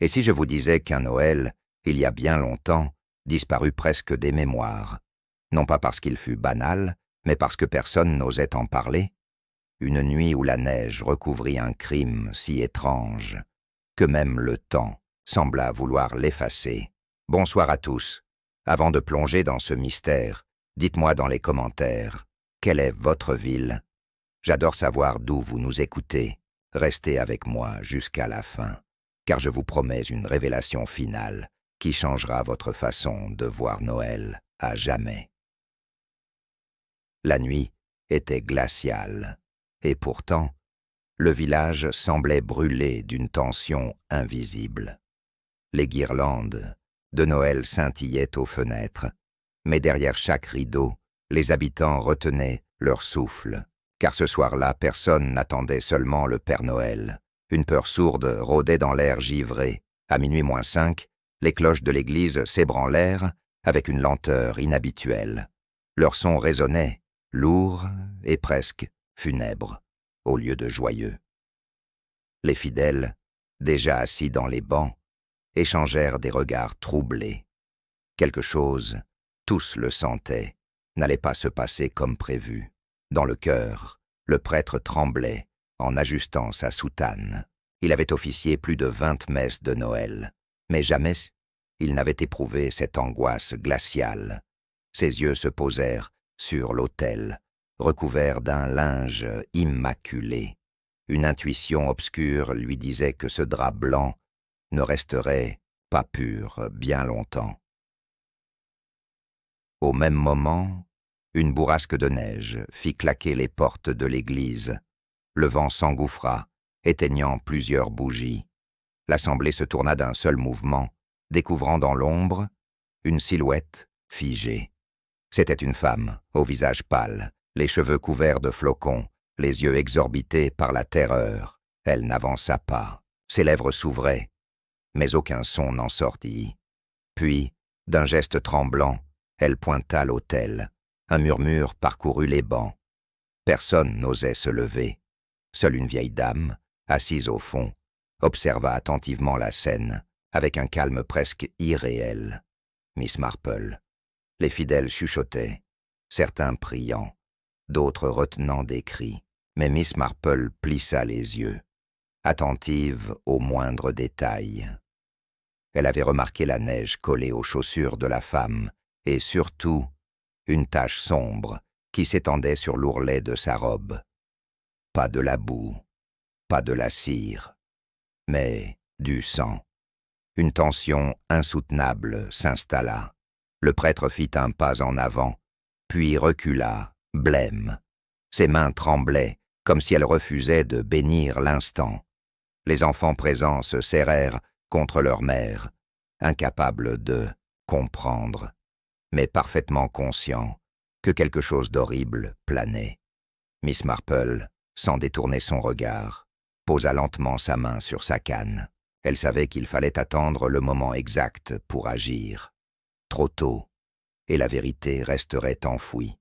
Et si je vous disais qu'un Noël, il y a bien longtemps, disparut presque des mémoires, non pas parce qu'il fut banal, mais parce que personne n'osait en parler? Une nuit où la neige recouvrit un crime si étrange que même le temps sembla vouloir l'effacer. Bonsoir à tous. Avant de plonger dans ce mystère, dites-moi dans les commentaires, quelle est votre ville? J'adore savoir d'où vous nous écoutez. Restez avec moi jusqu'à la fin, car je vous promets une révélation finale qui changera votre façon de voir Noël à jamais. La nuit était glaciale, et pourtant, le village semblait brûler d'une tension invisible. Les guirlandes de Noël scintillaient aux fenêtres, mais derrière chaque rideau, les habitants retenaient leur souffle, car ce soir-là, personne n'attendait seulement le Père Noël. Une peur sourde rôdait dans l'air givré. À minuit moins 5, les cloches de l'église s'ébranlèrent avec une lenteur inhabituelle. Leur son résonnait, lourd et presque funèbre, au lieu de joyeux. Les fidèles, déjà assis dans les bancs, échangèrent des regards troublés. Quelque chose, tous le sentaient, n'allait pas se passer comme prévu. Dans le cœur, le prêtre tremblait en ajustant sa soutane. Il avait officié plus de 20 messes de Noël, mais jamais il n'avait éprouvé cette angoisse glaciale. Ses yeux se posèrent sur l'autel, recouvert d'un linge immaculé. Une intuition obscure lui disait que ce drap blanc ne resterait pas pur bien longtemps. Au même moment, une bourrasque de neige fit claquer les portes de l'église. Le vent s'engouffra, éteignant plusieurs bougies. L'assemblée se tourna d'un seul mouvement, découvrant dans l'ombre une silhouette figée. C'était une femme, au visage pâle, les cheveux couverts de flocons, les yeux exorbités par la terreur. Elle n'avança pas. Ses lèvres s'ouvraient, mais aucun son n'en sortit. Puis, d'un geste tremblant, elle pointa l'autel. Un murmure parcourut les bancs. Personne n'osait se lever. Seule une vieille dame, assise au fond, observa attentivement la scène, avec un calme presque irréel. Miss Marple. Les fidèles chuchotaient, certains priant, d'autres retenant des cris. Mais Miss Marple plissa les yeux, attentive aux moindres détails. Elle avait remarqué la neige collée aux chaussures de la femme, et surtout, une tache sombre qui s'étendait sur l'ourlet de sa robe. Pas de la boue, pas de la cire, mais du sang. Une tension insoutenable s'installa. Le prêtre fit un pas en avant, puis recula, blême. Ses mains tremblaient, comme si elles refusaient de bénir l'instant. Les enfants présents se serrèrent contre leur mère, incapables de comprendre, mais parfaitement conscients que quelque chose d'horrible planait. Miss Marple, sans détourner son regard, posa lentement sa main sur sa canne. Elle savait qu'il fallait attendre le moment exact pour agir. Trop tôt, et la vérité resterait enfouie.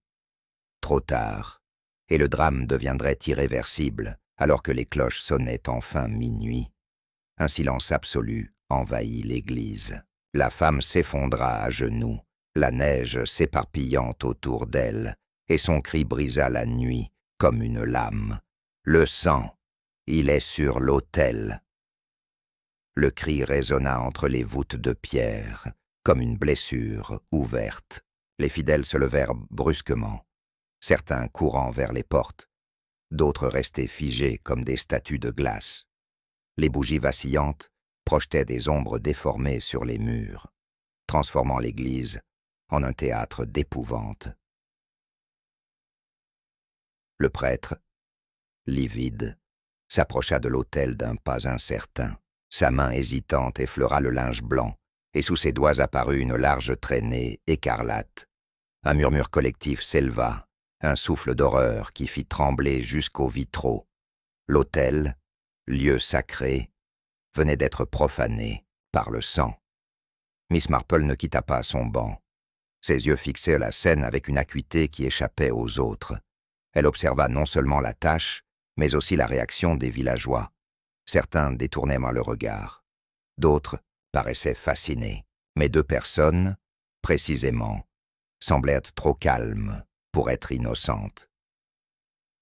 Trop tard, et le drame deviendrait irréversible alors que les cloches sonnaient enfin minuit. Un silence absolu envahit l'église. La femme s'effondra à genoux, la neige s'éparpillant autour d'elle, et son cri brisa la nuit comme une lame. « Le sang, il est sur l'autel !» Le cri résonna entre les voûtes de pierre, comme une blessure ouverte. Les fidèles se levèrent brusquement, certains courant vers les portes, d'autres restaient figés comme des statues de glace. Les bougies vacillantes projetaient des ombres déformées sur les murs, transformant l'église en un théâtre d'épouvante. Le prêtre, livide, s'approcha de l'autel d'un pas incertain. Sa main hésitante effleura le linge blanc, et sous ses doigts apparut une large traînée écarlate. Un murmure collectif s'éleva, un souffle d'horreur qui fit trembler jusqu'aux vitraux. L'autel, lieu sacré, venait d'être profané par le sang. Miss Marple ne quitta pas son banc. Ses yeux fixaient la scène avec une acuité qui échappait aux autres. Elle observa non seulement la tâche, mais aussi la réaction des villageois. Certains détournaient le regard. D'autres paraissaient fascinés, mais 2 personnes, précisément, semblaient être trop calmes pour être innocentes.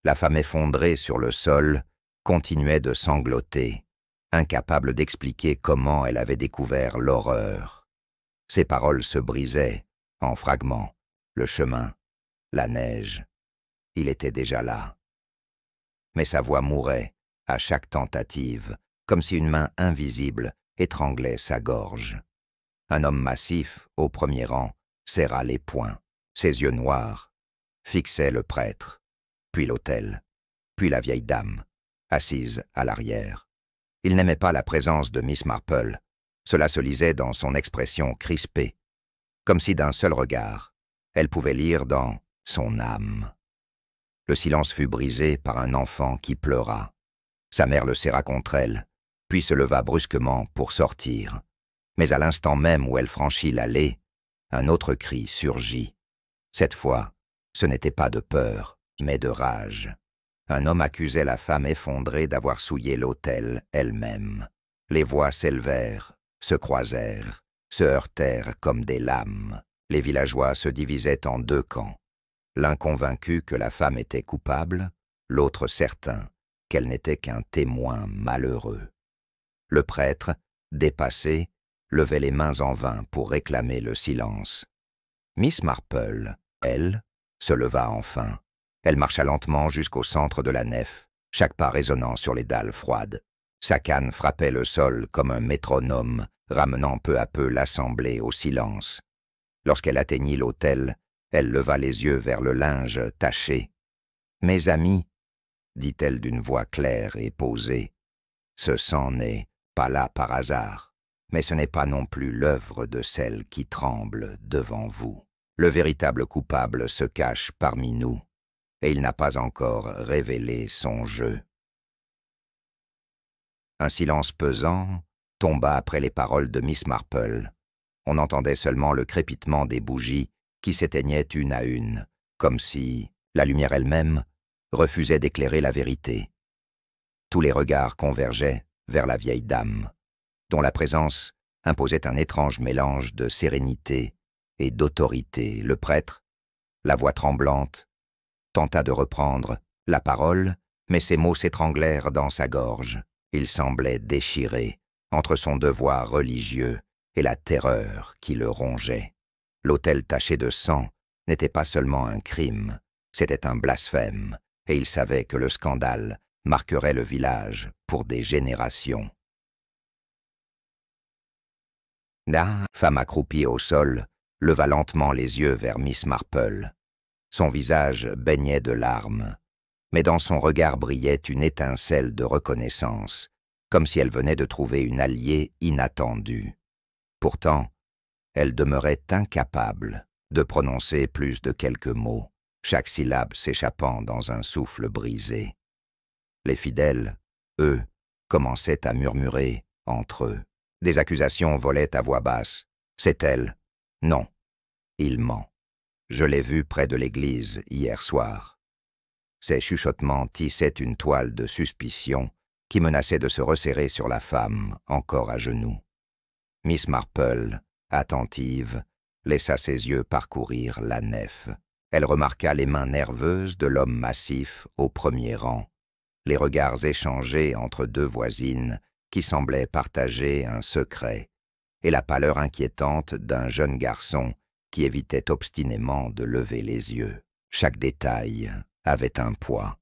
La femme effondrée sur le sol continuait de sangloter, incapable d'expliquer comment elle avait découvert l'horreur. Ses paroles se brisaient, en fragments, le chemin, la neige. Il était déjà là. Mais sa voix mourait à chaque tentative, comme si une main invisible étranglait sa gorge. Un homme massif, au premier rang, serra les poings. Ses yeux noirs fixaient le prêtre, puis l'autel, puis la vieille dame, assise à l'arrière. Il n'aimait pas la présence de Miss Marple. Cela se lisait dans son expression crispée, comme si d'un seul regard, elle pouvait lire dans son âme. Le silence fut brisé par un enfant qui pleura. Sa mère le serra contre elle, puis se leva brusquement pour sortir. Mais à l'instant même où elle franchit l'allée, un autre cri surgit. Cette fois, ce n'était pas de peur, mais de rage. Un homme accusait la femme effondrée d'avoir souillé l'autel elle-même. Les voix s'élevèrent, se croisèrent, se heurtèrent comme des lames. Les villageois se divisaient en 2 camps. L'un convaincu que la femme était coupable, l'autre certain qu'elle n'était qu'un témoin malheureux. Le prêtre, dépassé, levait les mains en vain pour réclamer le silence. Miss Marple, elle, se leva enfin. Elle marcha lentement jusqu'au centre de la nef, chaque pas résonnant sur les dalles froides. Sa canne frappait le sol comme un métronome, ramenant peu à peu l'assemblée au silence. Lorsqu'elle atteignit l'autel, elle leva les yeux vers le linge taché. « Mes amis, » dit-elle d'une voix claire et posée, « ce sang n'est pas là par hasard, mais ce n'est pas non plus l'œuvre de celle qui tremble devant vous. Le véritable coupable se cache parmi nous, et il n'a pas encore révélé son jeu. » Un silence pesant tomba après les paroles de Miss Marple. On entendait seulement le crépitement des bougies qui s'éteignaient une à une, comme si la lumière elle-même refusait d'éclairer la vérité. Tous les regards convergeaient vers la vieille dame, dont la présence imposait un étrange mélange de sérénité et d'autorité. Le prêtre, la voix tremblante, tenta de reprendre la parole, mais ses mots s'étranglèrent dans sa gorge. Il semblait déchiré entre son devoir religieux et la terreur qui le rongeait. L'autel taché de sang n'était pas seulement un crime, c'était un blasphème, et il savait que le scandale marquerait le village pour des générations. La femme accroupie au sol leva lentement les yeux vers Miss Marple. Son visage baignait de larmes, mais dans son regard brillait une étincelle de reconnaissance, comme si elle venait de trouver une alliée inattendue. Pourtant, elle demeurait incapable de prononcer plus de quelques mots, chaque syllabe s'échappant dans un souffle brisé. Les fidèles, eux, commençaient à murmurer entre eux. Des accusations volaient à voix basse. « C'est elle. Non. Il ment. Je l'ai vue près de l'église hier soir. » Ces chuchotements tissaient une toile de suspicion qui menaçait de se resserrer sur la femme, encore à genoux. Miss Marple, attentive, laissa ses yeux parcourir la nef. Elle remarqua les mains nerveuses de l'homme massif au premier rang, les regards échangés entre 2 voisines qui semblaient partager un secret, et la pâleur inquiétante d'un jeune garçon qui évitait obstinément de lever les yeux. Chaque détail avait un poids,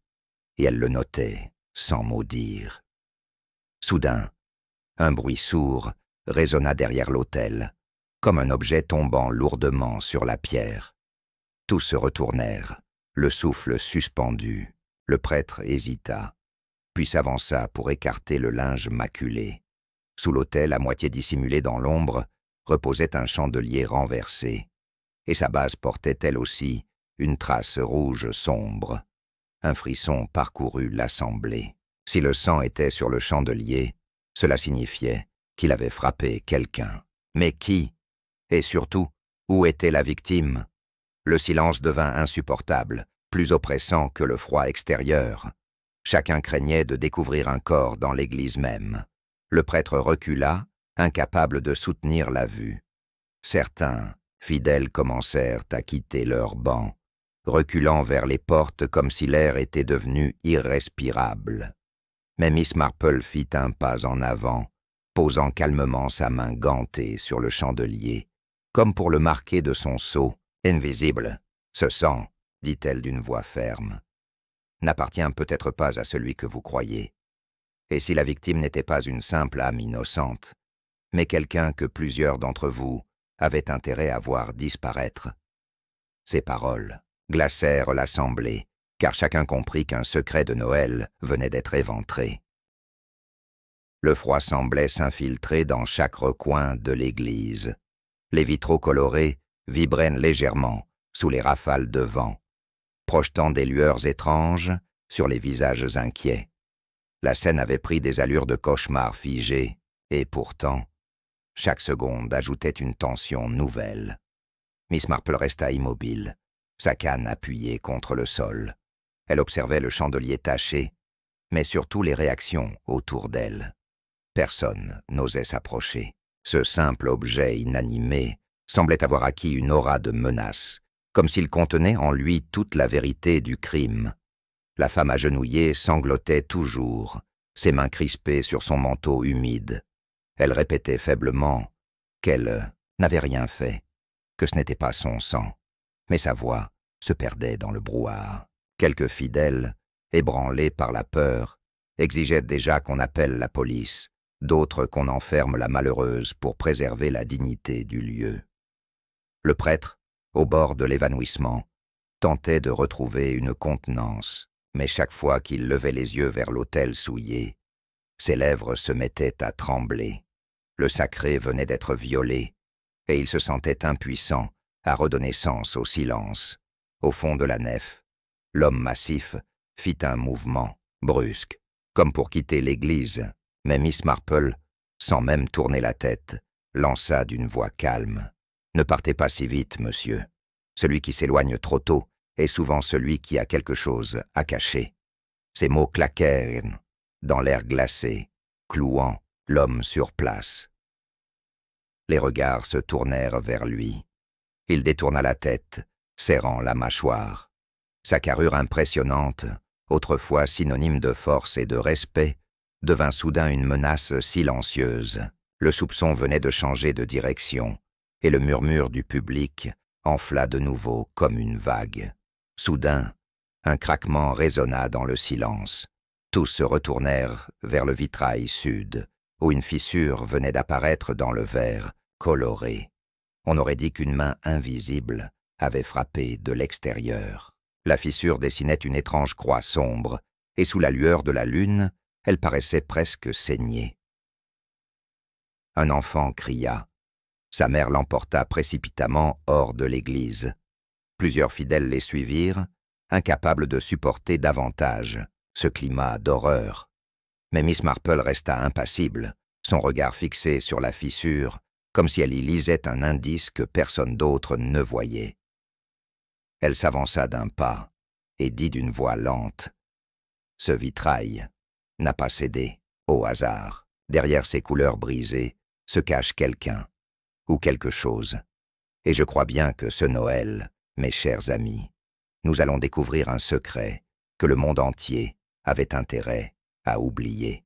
et elle le notait sans mot dire. Soudain, un bruit sourd résonna derrière l'autel, comme un objet tombant lourdement sur la pierre. Tous se retournèrent, le souffle suspendu. Le prêtre hésita, puis s'avança pour écarter le linge maculé. Sous l'autel, à moitié dissimulé dans l'ombre, reposait un chandelier renversé, et sa base portait elle aussi une trace rouge sombre. Un frisson parcourut l'assemblée. Si le sang était sur le chandelier, cela signifiait qu'il avait frappé quelqu'un. Mais qui? Et surtout, où était la victime? Le silence devint insupportable, plus oppressant que le froid extérieur. Chacun craignait de découvrir un corps dans l'église même. Le prêtre recula, incapables de soutenir la vue. Certains, fidèles, commencèrent à quitter leurs bancs, reculant vers les portes comme si l'air était devenu irrespirable. Mais Miss Marple fit un pas en avant, posant calmement sa main gantée sur le chandelier, comme pour le marquer de son sceau. « Invisible, ce sang, dit-elle d'une voix ferme, n'appartient peut-être pas à celui que vous croyez. Et si la victime n'était pas une simple âme innocente, mais quelqu'un que plusieurs d'entre vous avaient intérêt à voir disparaître ?» Ces paroles glacèrent l'assemblée, car chacun comprit qu'un secret de Noël venait d'être éventré. Le froid semblait s'infiltrer dans chaque recoin de l'église. Les vitraux colorés vibraient légèrement sous les rafales de vent, projetant des lueurs étranges sur les visages inquiets. La scène avait pris des allures de cauchemar figé, et pourtant, chaque seconde ajoutait une tension nouvelle. Miss Marple resta immobile, sa canne appuyée contre le sol. Elle observait le chandelier taché, mais surtout les réactions autour d'elle. Personne n'osait s'approcher. Ce simple objet inanimé semblait avoir acquis une aura de menace, comme s'il contenait en lui toute la vérité du crime. La femme agenouillée sanglotait toujours, ses mains crispées sur son manteau humide. Elle répétait faiblement qu'elle n'avait rien fait, que ce n'était pas son sang, mais sa voix se perdait dans le brouhaha. Quelques fidèles, ébranlés par la peur, exigeaient déjà qu'on appelle la police, d'autres qu'on enferme la malheureuse pour préserver la dignité du lieu. Le prêtre, au bord de l'évanouissement, tentait de retrouver une contenance, mais chaque fois qu'il levait les yeux vers l'autel souillé, ses lèvres se mettaient à trembler. Le sacré venait d'être violé, et il se sentait impuissant à redonner sens au silence. Au fond de la nef, l'homme massif fit un mouvement brusque, comme pour quitter l'église, mais Miss Marple, sans même tourner la tête, lança d'une voix calme. « Ne partez pas si vite, monsieur. Celui qui s'éloigne trop tôt est souvent celui qui a quelque chose à cacher. » Ces mots claquèrent dans l'air glacé, clouant l'homme sur place. Les regards se tournèrent vers lui. Il détourna la tête, serrant la mâchoire. Sa carrure impressionnante, autrefois synonyme de force et de respect, devint soudain une menace silencieuse. Le soupçon venait de changer de direction, et le murmure du public enfla de nouveau comme une vague. Soudain, un craquement résonna dans le silence. Tous se retournèrent vers le vitrail sud, où une fissure venait d'apparaître dans le verre, coloré. On aurait dit qu'une main invisible avait frappé de l'extérieur. La fissure dessinait une étrange croix sombre, et sous la lueur de la lune, elle paraissait presque saignée. Un enfant cria. Sa mère l'emporta précipitamment hors de l'église. Plusieurs fidèles les suivirent, incapables de supporter davantage ce climat d'horreur. Mais Miss Marple resta impassible, son regard fixé sur la fissure, comme si elle y lisait un indice que personne d'autre ne voyait. Elle s'avança d'un pas et dit d'une voix lente « Ce vitrail n'a pas cédé au hasard. Derrière ces couleurs brisées se cache quelqu'un ou quelque chose. Et je crois bien que ce Noël, mes chers amis, nous allons découvrir un secret que le monde entier avait intérêt à oublier. »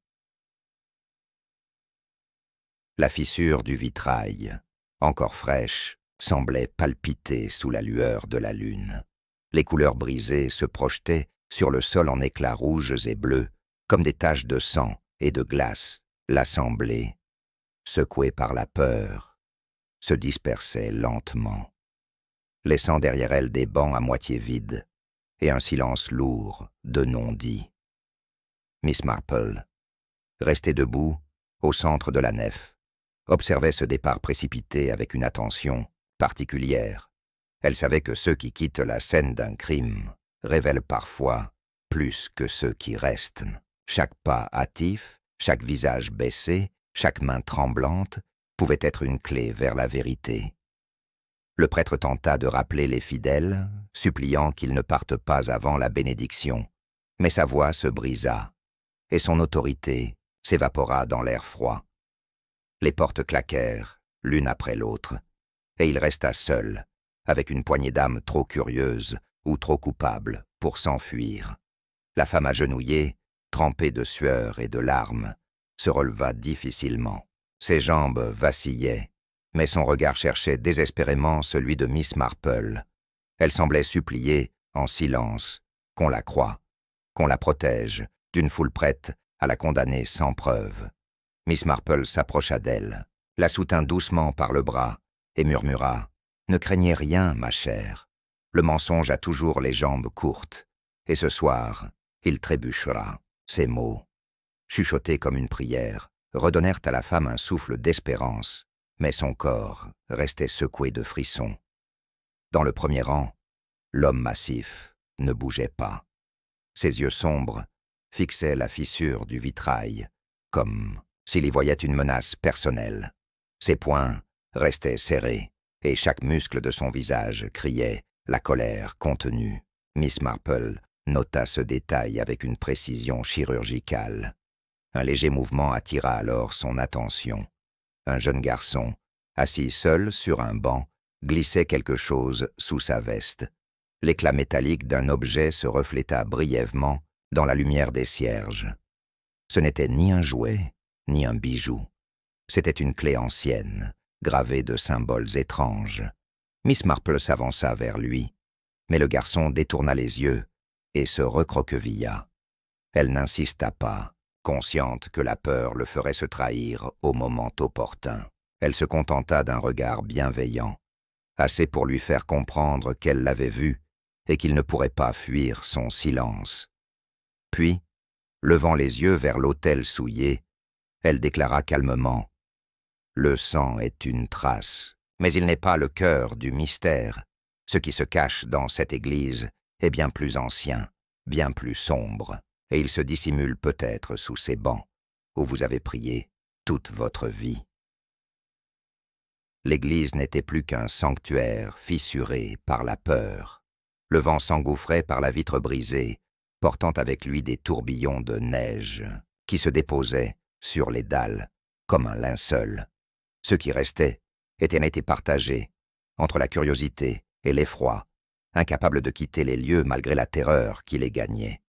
La fissure du vitrail, encore fraîche, semblait palpiter sous la lueur de la lune. Les couleurs brisées se projetaient sur le sol en éclats rouges et bleus, comme des taches de sang et de glace. L'assemblée, secouée par la peur, se dispersait lentement, laissant derrière elle des bancs à moitié vides et un silence lourd de non-dits. Miss Marple, restée debout au centre de la nef, observait ce départ précipité avec une attention particulière. Elle savait que ceux qui quittent la scène d'un crime révèlent parfois plus que ceux qui restent. Chaque pas hâtif, chaque visage baissé, chaque main tremblante pouvait être une clé vers la vérité. Le prêtre tenta de rappeler les fidèles, suppliant qu'ils ne partent pas avant la bénédiction, mais sa voix se brisa, et son autorité s'évapora dans l'air froid. Les portes claquèrent, l'une après l'autre, et il resta seul, avec une poignée d'âmes trop curieuses ou trop coupables pour s'enfuir. La femme agenouillée, trempée de sueur et de larmes, se releva difficilement. Ses jambes vacillaient, mais son regard cherchait désespérément celui de Miss Marple. Elle semblait supplier, en silence, qu'on la croie, qu'on la protège d'une foule prête à la condamner sans preuve. Miss Marple s'approcha d'elle, la soutint doucement par le bras et murmura « Ne craignez rien, ma chère. Le mensonge a toujours les jambes courtes, et ce soir, il trébuchera. » Ces mots, chuchotés comme une prière, redonnèrent à la femme un souffle d'espérance, mais son corps restait secoué de frissons. Dans le premier rang, l'homme massif ne bougeait pas. Ses yeux sombres fixaient la fissure du vitrail, comme s'il y voyait une menace personnelle. Ses poings restaient serrés, et chaque muscle de son visage criait la colère contenue. Miss Marple nota ce détail avec une précision chirurgicale. Un léger mouvement attira alors son attention. Un jeune garçon, assis seul sur un banc, glissait quelque chose sous sa veste. L'éclat métallique d'un objet se refléta brièvement dans la lumière des cierges. Ce n'était ni un jouet, ni un bijou. C'était une clé ancienne, gravée de symboles étranges. Miss Marple s'avança vers lui, mais le garçon détourna les yeux et se recroquevilla. Elle n'insista pas, consciente que la peur le ferait se trahir au moment opportun. Elle se contenta d'un regard bienveillant, assez pour lui faire comprendre qu'elle l'avait vu et qu'il ne pourrait pas fuir son silence. Puis, levant les yeux vers l'autel souillé, elle déclara calmement « Le sang est une trace, mais il n'est pas le cœur du mystère. Ce qui se cache dans cette église est bien plus ancien, bien plus sombre, et il se dissimule peut-être sous ces bancs, où vous avez prié toute votre vie. » L'église n'était plus qu'un sanctuaire fissuré par la peur. Le vent s'engouffrait par la vitre brisée, portant avec lui des tourbillons de neige qui se déposaient sur les dalles comme un linceul. Ce qui restait était partagé entre la curiosité et l'effroi, incapable de quitter les lieux malgré la terreur qui les gagnait.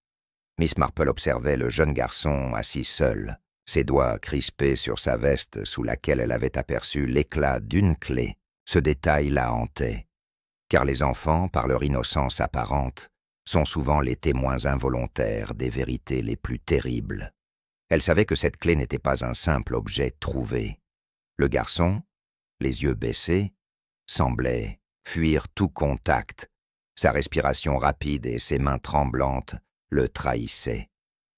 Miss Marple observait le jeune garçon assis seul, ses doigts crispés sur sa veste sous laquelle elle avait aperçu l'éclat d'une clé. Ce détail la hantait, car les enfants, par leur innocence apparente, sont souvent les témoins involontaires des vérités les plus terribles. Elle savait que cette clé n'était pas un simple objet trouvé. Le garçon, les yeux baissés, semblait fuir tout contact. Sa respiration rapide et ses mains tremblantes le trahissaient.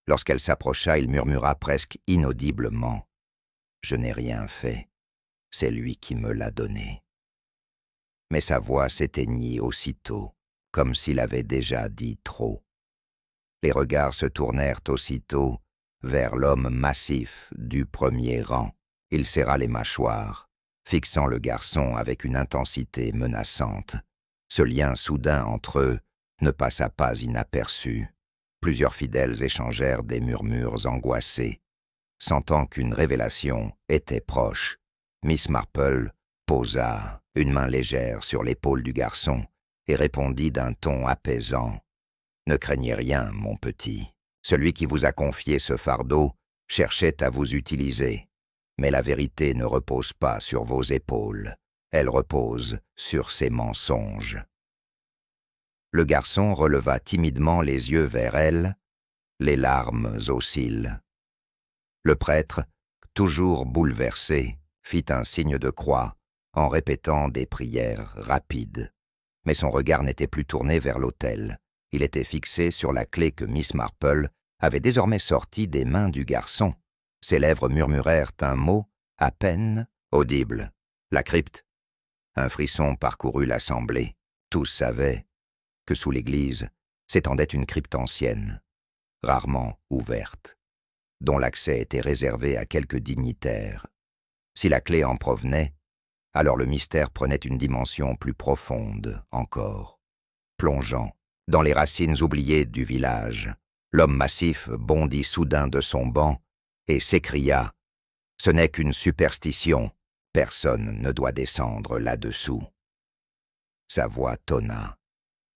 Lorsqu'elle s'approcha, il murmura presque inaudiblement « Je n'ai rien fait, c'est lui qui me l'a donné. » Mais sa voix s'éteignit aussitôt, comme s'il avait déjà dit trop. Les regards se tournèrent aussitôt vers l'homme massif du premier rang. Il serra les mâchoires, fixant le garçon avec une intensité menaçante. Ce lien soudain entre eux ne passa pas inaperçu. Plusieurs fidèles échangèrent des murmures angoissés. Sentant qu'une révélation était proche, Miss Marple posa une main légère sur l'épaule du garçon et répondit d'un ton apaisant. « Ne craignez rien, mon petit. Celui qui vous a confié ce fardeau cherchait à vous utiliser. Mais la vérité ne repose pas sur vos épaules. Elle repose sur ses mensonges. » Le garçon releva timidement les yeux vers elle. Les larmes oscillent. Le prêtre, toujours bouleversé, fit un signe de croix en répétant des prières rapides. Mais son regard n'était plus tourné vers l'autel. Il était fixé sur la clé que Miss Marple avait désormais sortie des mains du garçon. Ses lèvres murmurèrent un mot à peine audible. La crypte. Un frisson parcourut l'assemblée. Tous savaient que sous l'église s'étendait une crypte ancienne, rarement ouverte, dont l'accès était réservé à quelques dignitaires. Si la clé en provenait, alors le mystère prenait une dimension plus profonde encore. Plongeant dans les racines oubliées du village, l'homme massif bondit soudain de son banc et s'écria Ce n'est qu'une superstition. Personne ne doit descendre là-dessous. » Sa voix tonna,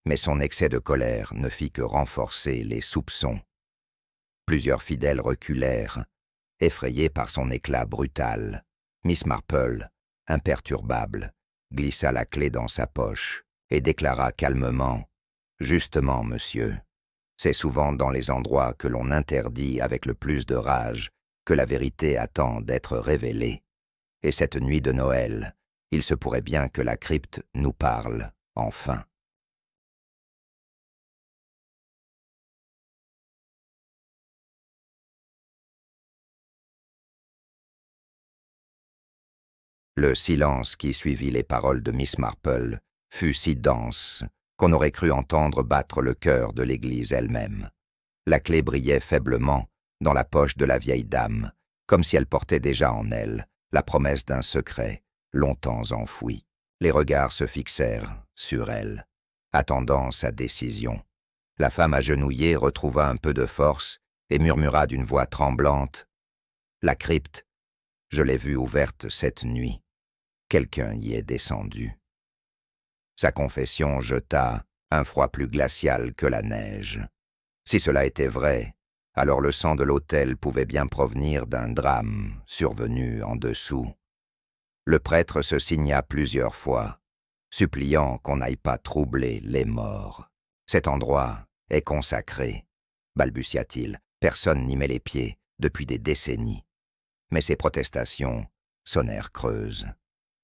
mais son excès de colère ne fit que renforcer les soupçons. Plusieurs fidèles reculèrent, effrayés par son éclat brutal. Miss Marple, imperturbable, glissa la clé dans sa poche et déclara calmement « Justement, monsieur, c'est souvent dans les endroits que l'on interdit avec le plus de rage que la vérité attend d'être révélée. Et cette nuit de Noël, il se pourrait bien que la crypte nous parle, enfin. » Le silence qui suivit les paroles de Miss Marple fut si dense qu'on aurait cru entendre battre le cœur de l'église elle-même. La clé brillait faiblement dans la poche de la vieille dame, comme si elle portait déjà en elle la promesse d'un secret longtemps enfoui. Les regards se fixèrent sur elle, attendant sa décision. La femme agenouillée retrouva un peu de force et murmura d'une voix tremblante « La crypte, je l'ai vue ouverte cette nuit. Quelqu'un y est descendu. » Sa confession jeta un froid plus glacial que la neige. Si cela était vrai, alors le sang de l'autel pouvait bien provenir d'un drame survenu en dessous. Le prêtre se signa plusieurs fois, suppliant qu'on n'aille pas troubler les morts. « Cet endroit est consacré, » balbutia-t-il. « Personne n'y met les pieds depuis des décennies. » Mais ses protestations sonnèrent creuses.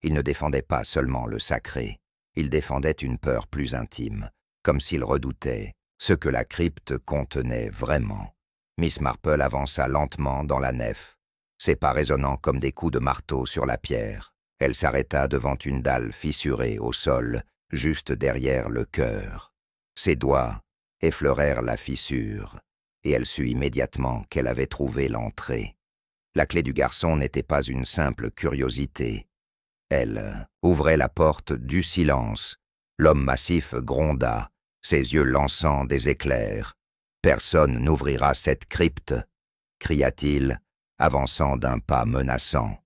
Il ne défendait pas seulement le sacré, il défendait une peur plus intime, comme s'il redoutait ce que la crypte contenait vraiment. Miss Marple avança lentement dans la nef, ses pas résonnant comme des coups de marteau sur la pierre. Elle s'arrêta devant une dalle fissurée au sol, juste derrière le chœur. Ses doigts effleurèrent la fissure, et elle sut immédiatement qu'elle avait trouvé l'entrée. La clé du garçon n'était pas une simple curiosité. Elle ouvrait la porte du silence. L'homme massif gronda, ses yeux lançant des éclairs. « Personne n'ouvrira cette crypte !» cria-t-il, avançant d'un pas menaçant.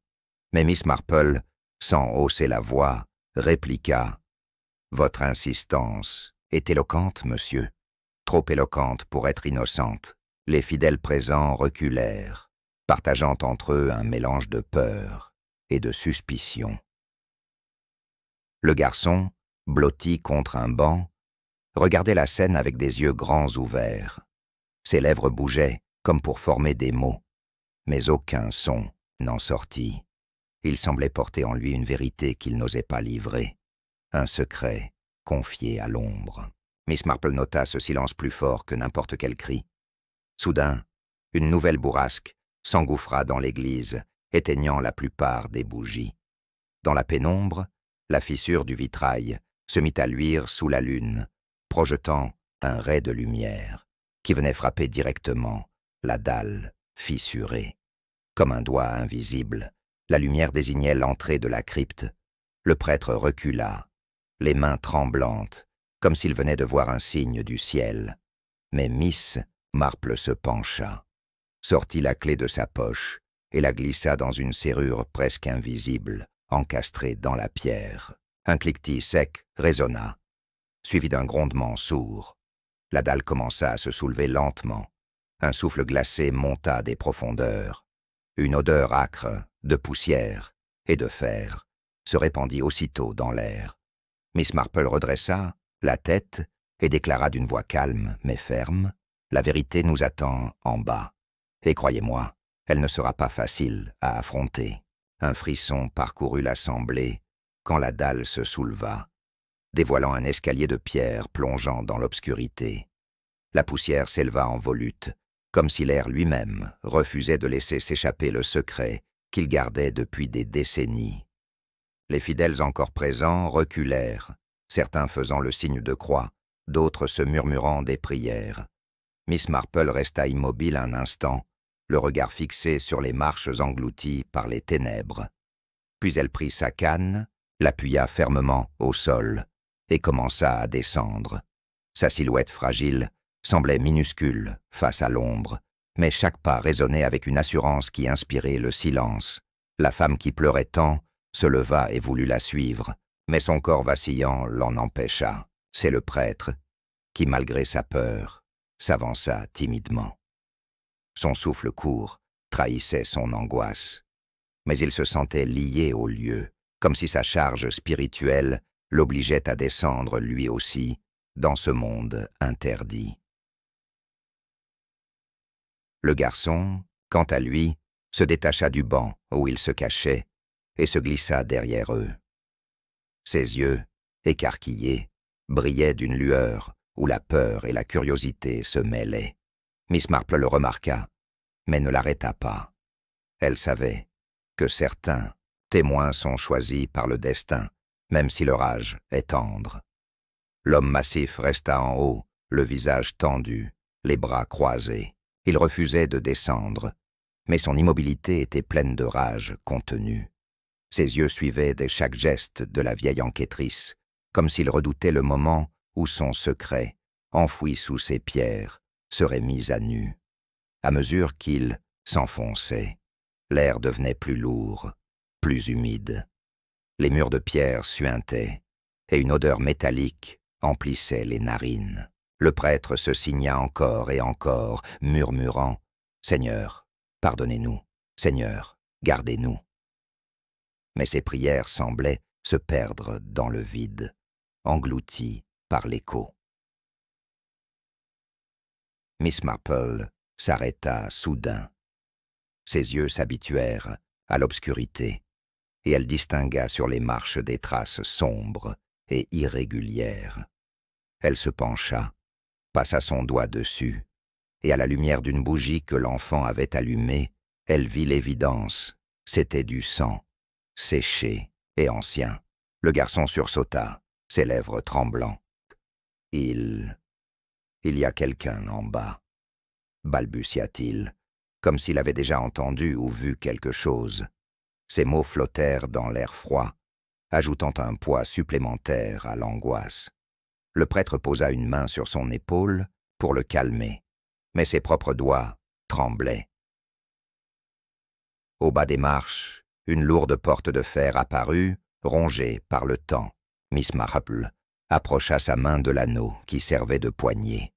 Mais Miss Marple, sans hausser la voix, répliqua « Votre insistance est éloquente, monsieur, trop éloquente pour être innocente. » Les fidèles présents reculèrent, partageant entre eux un mélange de peur et de suspicion. Le garçon, blotti contre un banc, regardait la scène avec des yeux grands ouverts. Ses lèvres bougeaient comme pour former des mots, mais aucun son n'en sortit. Il semblait porter en lui une vérité qu'il n'osait pas livrer, un secret confié à l'ombre. Miss Marple nota ce silence plus fort que n'importe quel cri. Soudain, une nouvelle bourrasque s'engouffra dans l'église, éteignant la plupart des bougies. Dans la pénombre, la fissure du vitrail se mit à luire sous la lune, projetant un ray de lumière qui venait frapper directement la dalle fissurée. Comme un doigt invisible, la lumière désignait l'entrée de la crypte. Le prêtre recula, les mains tremblantes, comme s'il venait de voir un signe du ciel. Mais Miss Marple se pencha, sortit la clé de sa poche et la glissa dans une serrure presque invisible, encastrée dans la pierre. Un cliquetis sec résonna, suivi d'un grondement sourd. La dalle commença à se soulever lentement. Un souffle glacé monta des profondeurs. Une odeur âcre de poussière et de fer se répandit aussitôt dans l'air. Miss Marple redressa la tête et déclara d'une voix calme mais ferme « La vérité nous attend en bas. Et croyez-moi, elle ne sera pas facile à affronter. » Un frisson parcourut l'assemblée quand la dalle se souleva, dévoilant un escalier de pierre plongeant dans l'obscurité. La poussière s'éleva en volute, comme si l'air lui-même refusait de laisser s'échapper le secret qu'il gardait depuis des décennies. Les fidèles encore présents reculèrent, certains faisant le signe de croix, d'autres se murmurant des prières. Miss Marple resta immobile un instant, le regard fixé sur les marches englouties par les ténèbres. Puis elle prit sa canne, l'appuya fermement au sol et commença à descendre. Sa silhouette fragile semblait minuscule face à l'ombre, mais chaque pas résonnait avec une assurance qui inspirait le silence. La femme qui pleurait tant se leva et voulut la suivre, mais son corps vacillant l'en empêcha. C'est le prêtre qui, malgré sa peur, s'avança timidement. Son souffle court trahissait son angoisse, mais il se sentait lié au lieu, comme si sa charge spirituelle l'obligeait à descendre lui aussi dans ce monde interdit. Le garçon, quant à lui, se détacha du banc où il se cachait et se glissa derrière eux. Ses yeux, écarquillés, brillaient d'une lueur où la peur et la curiosité se mêlaient. Miss Marple le remarqua, mais ne l'arrêta pas. Elle savait que certains témoins sont choisis par le destin, même si leur âge est tendre. L'homme massif resta en haut, le visage tendu, les bras croisés. Il refusait de descendre, mais son immobilité était pleine de rage contenue. Ses yeux suivaient dès chaque geste de la vieille enquêtrice, comme s'il redoutait le moment où son secret, enfoui sous ces pierres, serait mis à nu. À mesure qu'il s'enfonçait, l'air devenait plus lourd, plus humide. Les murs de pierre suintaient, et une odeur métallique emplissait les narines. Le prêtre se signa encore et encore, murmurant « Seigneur, pardonnez-nous, Seigneur, gardez-nous ». Mais ses prières semblaient se perdre dans le vide, englouties par l'écho. Miss Marple s'arrêta soudain. Ses yeux s'habituèrent à l'obscurité, et elle distingua sur les marches des traces sombres et irrégulières. Elle se pencha, passa son doigt dessus, et à la lumière d'une bougie que l'enfant avait allumée, elle vit l'évidence. C'était du sang, séché et ancien. Le garçon sursauta, ses lèvres tremblant. Il y a quelqu'un en bas, balbutia-t-il, comme s'il avait déjà entendu ou vu quelque chose. Ces mots flottèrent dans l'air froid, ajoutant un poids supplémentaire à l'angoisse. Le prêtre posa une main sur son épaule pour le calmer, mais ses propres doigts tremblaient. Au bas des marches, une lourde porte de fer apparut, rongée par le temps. Miss Marple approcha sa main de l'anneau qui servait de poignée.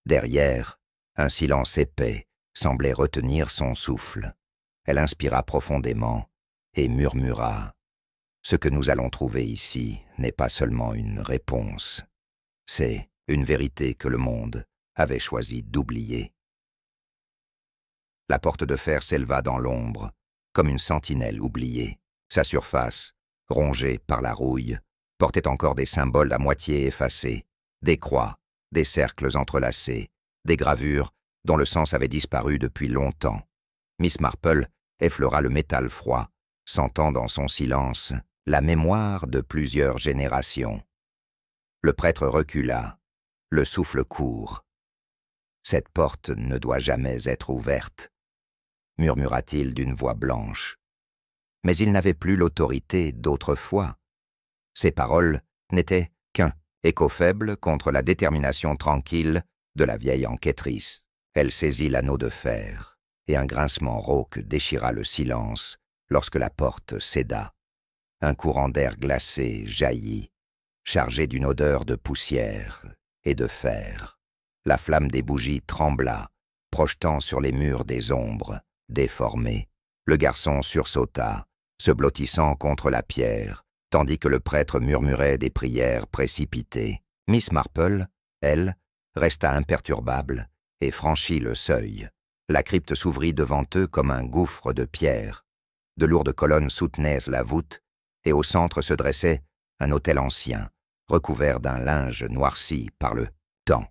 Derrière, un silence épais semblait retenir son souffle. Elle inspira profondément et murmura « Ce que nous allons trouver ici n'est pas seulement une réponse. C'est une vérité que le monde avait choisi d'oublier. » La porte de fer s'éleva dans l'ombre, comme une sentinelle oubliée. Sa surface, rongée par la rouille, portait encore des symboles à moitié effacés, des croix, des cercles entrelacés, des gravures dont le sens avait disparu depuis longtemps. Miss Marple effleura le métal froid, sentant dans son silence la mémoire de plusieurs générations. Le prêtre recula, le souffle court. « Cette porte ne doit jamais être ouverte », murmura-t-il d'une voix blanche. Mais il n'avait plus l'autorité d'autrefois. Ses paroles n'étaient qu'un écho faible contre la détermination tranquille de la vieille enquêtrice. Elle saisit l'anneau de fer, et un grincement rauque déchira le silence lorsque la porte céda. Un courant d'air glacé jaillit, chargé d'une odeur de poussière et de fer. La flamme des bougies trembla, projetant sur les murs des ombres déformées. Le garçon sursauta, se blottissant contre la pierre, tandis que le prêtre murmurait des prières précipitées. Miss Marple, elle, resta imperturbable et franchit le seuil. La crypte s'ouvrit devant eux comme un gouffre de pierre. De lourdes colonnes soutenaient la voûte, et au centre se dressait un autel ancien, recouvert d'un linge noirci par le temps.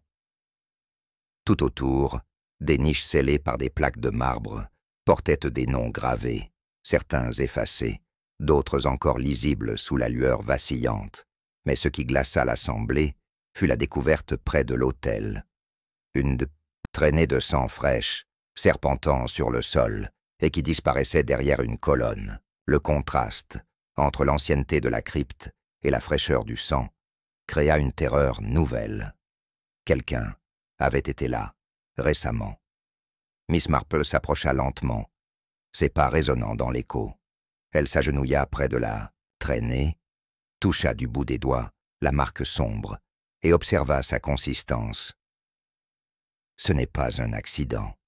Tout autour, des niches scellées par des plaques de marbre portaient des noms gravés, certains effacés, d'autres encore lisibles sous la lueur vacillante. Mais ce qui glaça l'assemblée fut la découverte près de l'autel. Une traînée de sang fraîche, serpentant sur le sol, et qui disparaissait derrière une colonne. Le contraste entre l'ancienneté de la crypte et la fraîcheur du sang créa une terreur nouvelle. Quelqu'un avait été là, récemment. Miss Marple s'approcha lentement, ses pas résonnant dans l'écho. Elle s'agenouilla près de la traînée, toucha du bout des doigts la marque sombre et observa sa consistance. « Ce n'est pas un accident, »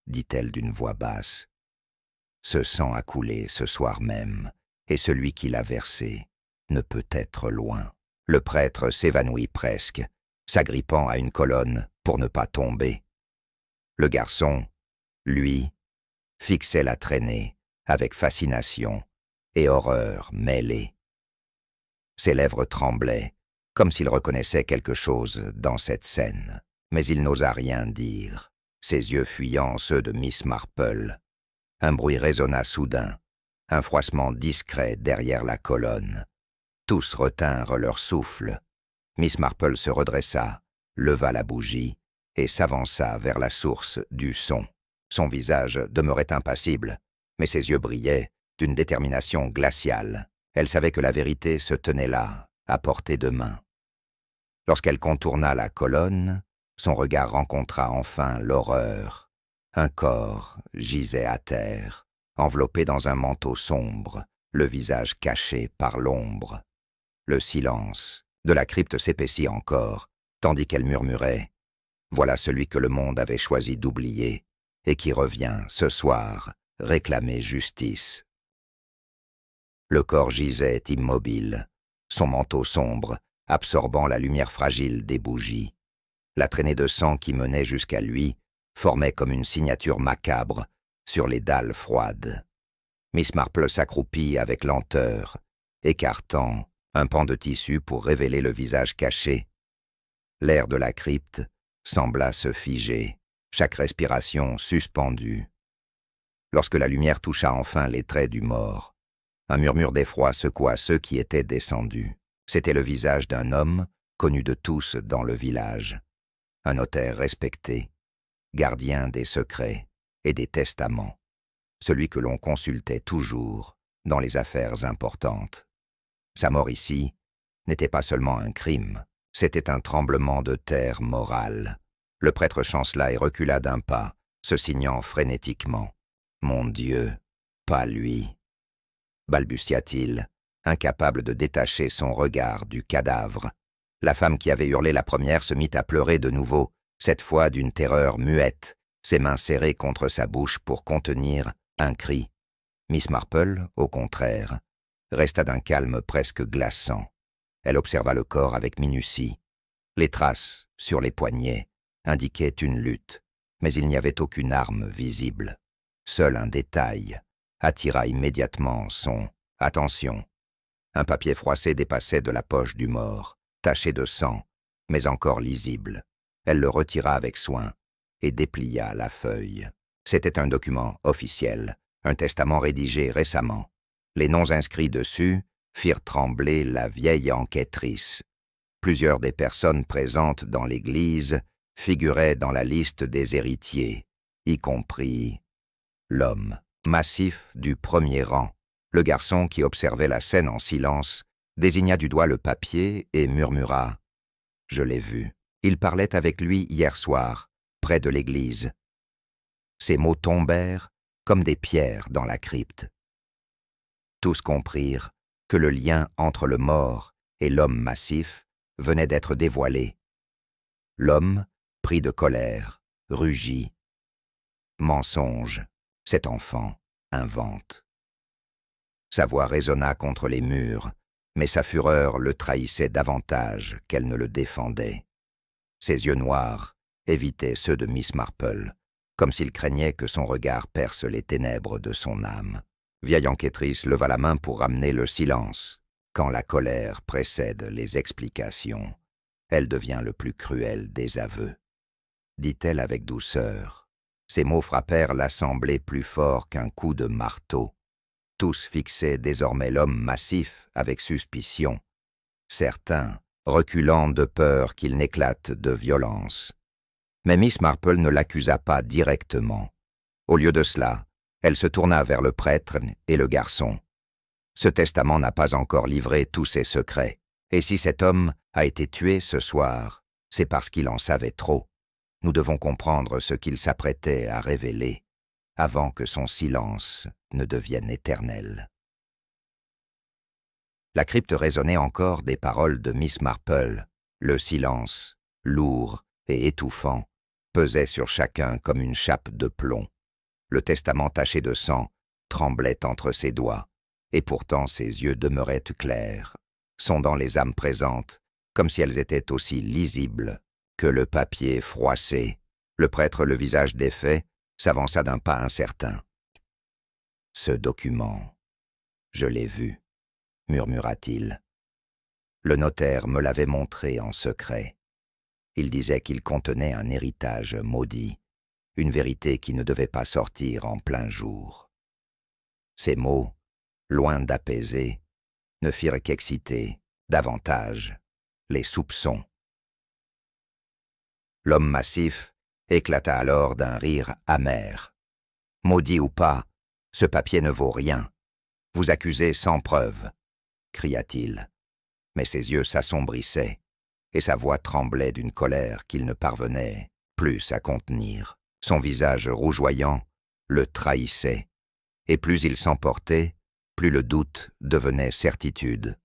dit-elle d'une voix basse. « Ce sang a coulé ce soir même, et celui qui l'a versé ne peut être loin. » Le prêtre s'évanouit presque, s'agrippant à une colonne pour ne pas tomber. Le garçon, lui, fixait la traînée avec fascination et horreur mêlées. Ses lèvres tremblaient, comme s'il reconnaissait quelque chose dans cette scène, mais il n'osa rien dire, ses yeux fuyant ceux de Miss Marple. Un bruit résonna soudain, un froissement discret derrière la colonne. Tous retinrent leur souffle. Miss Marple se redressa, leva la bougie et s'avança vers la source du son. Son visage demeurait impassible, mais ses yeux brillaient d'une détermination glaciale. Elle savait que la vérité se tenait là, à portée de main. Lorsqu'elle contourna la colonne, son regard rencontra enfin l'horreur. Un corps gisait à terre, enveloppé dans un manteau sombre, le visage caché par l'ombre. Le silence de la crypte s'épaissit encore, tandis qu'elle murmurait « Voilà celui que le monde avait choisi d'oublier et qui revient, ce soir, réclamer justice. » Le corps gisait immobile, son manteau sombre, absorbant la lumière fragile des bougies. La traînée de sang qui menait jusqu'à lui formait comme une signature macabre sur les dalles froides. Miss Marple s'accroupit avec lenteur, écartant un pan de tissu pour révéler le visage caché. L'air de la crypte sembla se figer, chaque respiration suspendue. Lorsque la lumière toucha enfin les traits du mort, un murmure d'effroi secoua ceux qui étaient descendus. C'était le visage d'un homme connu de tous dans le village, un notaire respecté, gardien des secrets et des testaments, celui que l'on consultait toujours dans les affaires importantes. Sa mort ici n'était pas seulement un crime, c'était un tremblement de terre moral. Le prêtre chancela et recula d'un pas, se signant frénétiquement. « Mon Dieu, pas lui !» balbutia-t-il, incapable de détacher son regard du cadavre. La femme qui avait hurlé la première se mit à pleurer de nouveau, cette fois d'une terreur muette, ses mains serrées contre sa bouche pour contenir un cri. Miss Marple, au contraire, resta d'un calme presque glaçant. Elle observa le corps avec minutie. Les traces, sur les poignets, indiquaient une lutte, mais il n'y avait aucune arme visible. Seul un détail attira immédiatement son attention. Un papier froissé dépassait de la poche du mort, taché de sang, mais encore lisible. Elle le retira avec soin et déplia la feuille. C'était un document officiel, un testament rédigé récemment. Les noms inscrits dessus firent trembler la vieille enquêtrice. Plusieurs des personnes présentes dans l'église figuraient dans la liste des héritiers, y compris l'homme massif du premier rang. Le garçon qui observait la scène en silence désigna du doigt le papier et murmura « Je l'ai vu. Il parlait avec lui hier soir, près de l'église. » Ces mots tombèrent comme des pierres dans la crypte. Tous comprirent que le lien entre le mort et l'homme massif venait d'être dévoilé. L'homme, pris de colère, rugit. « Mensonge, cet enfant invente. » Sa voix résonna contre les murs, mais sa fureur le trahissait davantage qu'elle ne le défendait. Ses yeux noirs évitaient ceux de Miss Marple, comme s'il craignait que son regard perce les ténèbres de son âme. Vieille enquêtrice leva la main pour ramener le silence. Quand la colère précède les explications, elle devient le plus cruel des aveux. Dit-elle avec douceur. Ces mots frappèrent l'assemblée plus fort qu'un coup de marteau. Tous fixaient désormais l'homme massif avec suspicion, certains reculant de peur qu'il n'éclate de violence. Mais Miss Marple ne l'accusa pas directement. Au lieu de cela, elle se tourna vers le prêtre et le garçon. Ce testament n'a pas encore livré tous ses secrets, et si cet homme a été tué ce soir, c'est parce qu'il en savait trop. Nous devons comprendre ce qu'il s'apprêtait à révéler avant que son silence ne devienne éternel. La crypte résonnait encore des paroles de Miss Marple. Le silence, lourd et étouffant, pesait sur chacun comme une chape de plomb. Le testament taché de sang tremblait entre ses doigts, et pourtant ses yeux demeuraient clairs, sondant les âmes présentes, comme si elles étaient aussi lisibles que le papier froissé. Le prêtre, le visage défait, s'avança d'un pas incertain. « Ce document, je l'ai vu, » murmura-t-il. Le notaire me l'avait montré en secret. Il disait qu'il contenait un héritage maudit, une vérité qui ne devait pas sortir en plein jour. Ces mots, loin d'apaiser, ne firent qu'exciter davantage les soupçons. L'homme massif éclata alors d'un rire amer. « Maudit ou pas, ce papier ne vaut rien. Vous accusez sans preuve, » cria-t-il. Mais ses yeux s'assombrissaient, et sa voix tremblait d'une colère qu'il ne parvenait plus à contenir. Son visage rougeoyant le trahissait, et plus il s'emportait, plus le doute devenait certitude.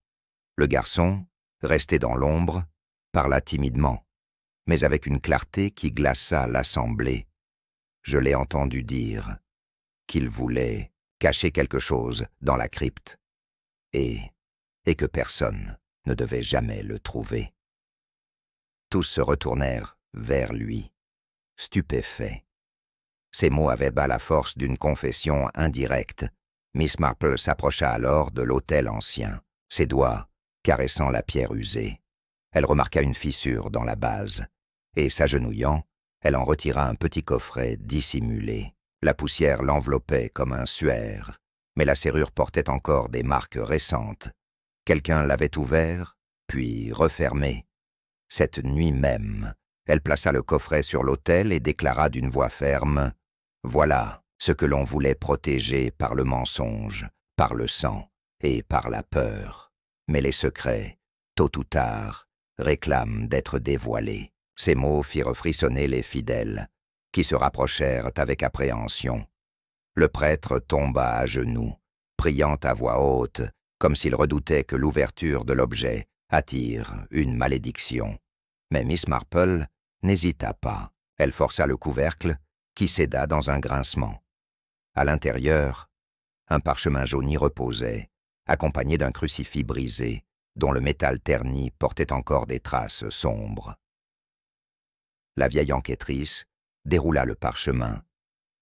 Le garçon, resté dans l'ombre, parla timidement, mais avec une clarté qui glaça l'assemblée. Je l'ai entendu dire qu'il voulait cacher quelque chose dans la crypte, et que personne ne devait jamais le trouver. Tous se retournèrent vers lui, stupéfaits. Ces mots avaient bas la force d'une confession indirecte. Miss Marple s'approcha alors de l'autel ancien, ses doigts caressant la pierre usée. Elle remarqua une fissure dans la base, et s'agenouillant, elle en retira un petit coffret dissimulé. La poussière l'enveloppait comme un suaire, mais la serrure portait encore des marques récentes. Quelqu'un l'avait ouvert, puis refermé. Cette nuit même, elle plaça le coffret sur l'autel et déclara d'une voix ferme « Voilà ce que l'on voulait protéger par le mensonge, par le sang et par la peur. Mais les secrets, tôt ou tard, réclament d'être dévoilés. » Ces mots firent frissonner les fidèles, qui se rapprochèrent avec appréhension. Le prêtre tomba à genoux, priant à voix haute, comme s'il redoutait que l'ouverture de l'objet attire une malédiction. Mais Miss Marple n'hésita pas. Elle força le couvercle, qui céda dans un grincement. À l'intérieur, un parchemin jauni reposait, accompagné d'un crucifix brisé, dont le métal terni portait encore des traces sombres. La vieille enquêtrice déroula le parchemin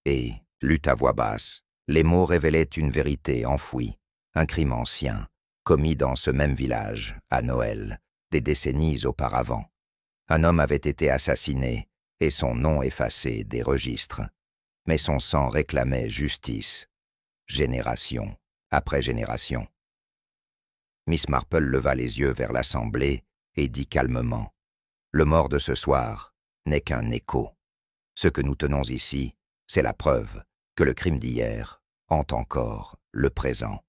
et lut à voix basse. Les mots révélaient une vérité enfouie, un crime ancien, commis dans ce même village, à Noël, des décennies auparavant. Un homme avait été assassiné et son nom effacé des registres. Mais son sang réclamait justice, génération après génération. Miss Marple leva les yeux vers l'assemblée et dit calmement « Le mort de ce soir n'est qu'un écho. Ce que nous tenons ici, c'est la preuve que le crime d'hier hante encore le présent.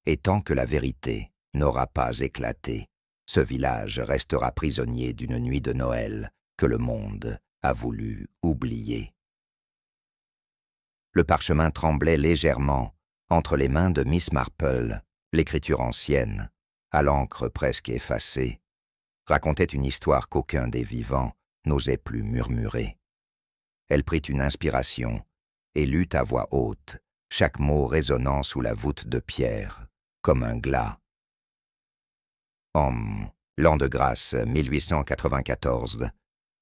Et tant que la vérité n'aura pas éclaté, ce village restera prisonnier d'une nuit de Noël que le monde a voulu oublier. » Le parchemin tremblait légèrement entre les mains de Miss Marple. L'écriture ancienne, à l'encre presque effacée, racontait une histoire qu'aucun des vivants n'osait plus murmurer. Elle prit une inspiration et lut à voix haute, chaque mot résonnant sous la voûte de pierre, comme un glas. Homme, l'an de grâce 1894,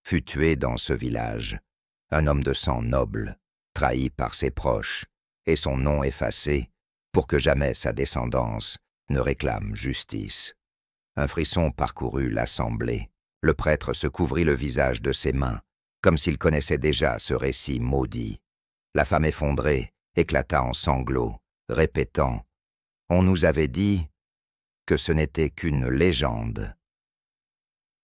fut tué dans ce village, un homme de sang noble, trahi par ses proches, et son nom effacé, pour que jamais sa descendance ne réclame justice. Un frisson parcourut l'assemblée. Le prêtre se couvrit le visage de ses mains, comme s'il connaissait déjà ce récit maudit. La femme effondrée éclata en sanglots, répétant « On nous avait dit que ce n'était qu'une légende. »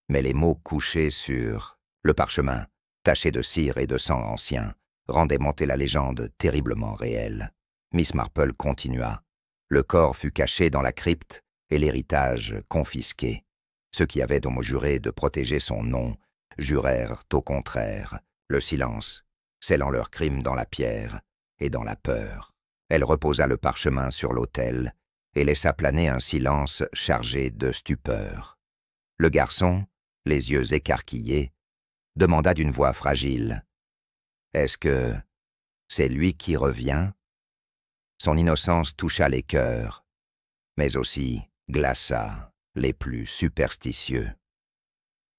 Mais les mots couchés sur le parchemin, taché de cire et de sang ancien, rendaient monter la légende terriblement réelle. Miss Marple continua. Le corps fut caché dans la crypte et l'héritage confisqué. Ceux qui avaient donc juré de protéger son nom jurèrent au contraire Le silence, scellant leur crime dans la pierre et dans la peur. Elle reposa le parchemin sur l'autel et laissa planer un silence chargé de stupeur. Le garçon, les yeux écarquillés, demanda d'une voix fragile « Est-ce que c'est lui qui revient ?» Son innocence toucha les cœurs, mais aussi glaça les plus superstitieux.